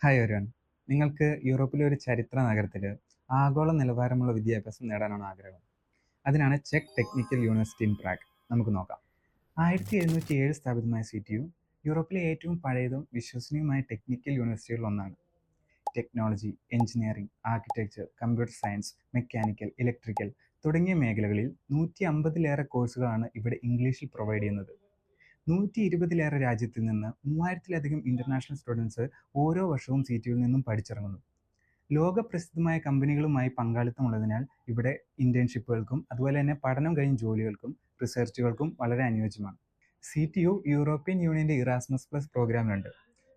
Hi everyone. നിങ്ങൾക്ക് യൂറോപ്പിലെ ഒരു ചരിത്ര നഗരത്തിൽ ആഗോള നിലവാരമുള്ള വിദ്യാഭ്യാസം നേടാനാണ് ആഗ്രഹം. അതിനാണ് check technical university in Prague. നമുക്ക് നോക്കാം. 1707 സ്ഥാപിതമായ CTU യൂറോപ്പിലെ ഏറ്റവും പഴയതും വിശ്വസനീയമായ ടെക്നിക്കൽ യൂണിവേഴ്സിറ്റികളിൽ ഒന്നാണ്. Technology, engineering, architecture, computer science, mechanical, electrical തുടങ്ങിയ മേഖലകളിൽ 150-ലേറെ കോഴ്സുകളാണ് ഇവിടെ ഇംഗ്ലീഷിൽ പ്രൊവൈഡ് ചെയ്യുന്നത്. 120-ലേറെ രാജ്യത്തിൽ നിന്ന് 3000-ലധികം ഇന്റർനാഷണൽ സ്റ്റുഡൻസ് ഓരോ വർഷവും CTUവിൽ നിന്നും പഠിച്ചിറങ്ങുന്നു. ലോകപ്രസിദ്ധമായ കമ്പനികളുമായി പങ്കാളിത്തമുള്ളതിനാൽ ഇവിടെ ഇന്റേൺഷിപ്പുകൾക്കും അതുപോലെ തന്നെ പഠനം കഴിഞ്ഞ ജോലികൾക്കും റിസർച്ചുകൾക്കും വളരെ അനുയോജ്യമാണ്. CTU യൂറോപ്യൻ യൂണിയന്റെ ഇറാസ്മസ് പ്ലസ് പ്രോഗ്രാമിലുണ്ട്.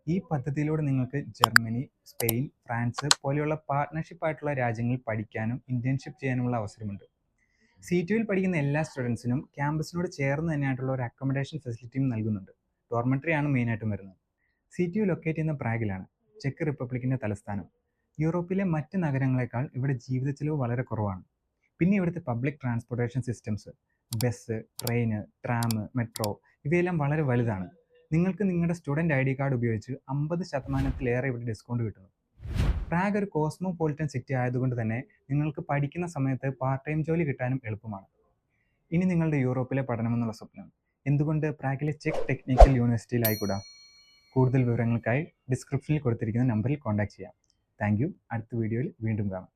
ഈ പദ്ധതിയിലൂടെ നിങ്ങൾക്ക് ജർമ്മനി, സ്പെയിൻ, ഫ്രാൻസ് പോലെയുള്ള പാർട്ട്ണർഷിപ്പ് ആയിട്ടുള്ള രാജ്യങ്ങളിൽ പഠിക്കാനും ഇന്റേൺഷിപ്പ് ചെയ്യാനുമുള്ള അവസരമുണ്ട്. CTUവിൽ പഠിക്കുന്ന എല്ലാ സ്റ്റുഡൻസിനും ക്യാമ്പസിനോട് ചേർന്ന് തന്നെയായിട്ടുള്ള ഒരു അക്കോമഡേഷൻ ഫെസിലിറ്റിയും നൽകുന്നുണ്ട്. ഡോർമെട്രി ആണ് മെയിനായിട്ടും വരുന്നത്. CTU ലൊക്കേറ്റ് ചെയ്യുന്ന പ്രാഗിലാണ്, ചെക്ക് റിപ്പബ്ലിക്കിന്റെ തലസ്ഥാനം. യൂറോപ്പിലെ മറ്റ് നഗരങ്ങളെക്കാൾ ഇവിടെ ജീവിത ചെലവ് വളരെ കുറവാണ്. പിന്നെ ഇവിടുത്തെ public transportation systems, bus, train, tram, metro ഇവയെല്ലാം വളരെ വലുതാണ്. നിങ്ങൾക്ക് നിങ്ങളുടെ സ്റ്റുഡൻറ് ID കാർഡ് ഉപയോഗിച്ച് 50%-ലേറെ ഇവിടെ ഡിസ്കൗണ്ട് കിട്ടുന്നു. പ്രാഗ് ഒരു കോസ്മോപൊളിറ്റൻ സിറ്റി ആയതുകൊണ്ട് തന്നെ നിങ്ങൾക്ക് പഠിക്കുന്ന സമയത്ത് പാർട്ട് ടൈം ജോലി കിട്ടാനും എളുപ്പമാണ്. ഇനി നിങ്ങളുടെ യൂറോപ്പിലെ പഠനമെന്നുള്ള സ്വപ്നം എന്തുകൊണ്ട് പ്രാഗിലെ ചെക്ക് ടെക്നിക്കൽ യൂണിവേഴ്സിറ്റിയിലായിക്കൂടാ? കൂടുതൽ വിവരങ്ങൾക്കായി ഡിസ്ക്രിപ്ഷനിൽ കൊടുത്തിരിക്കുന്ന നമ്പറിൽ കോൺടാക്ട് ചെയ്യാം. Thank you. അടുത്ത വീഡിയോയിൽ വീണ്ടും കാണാം.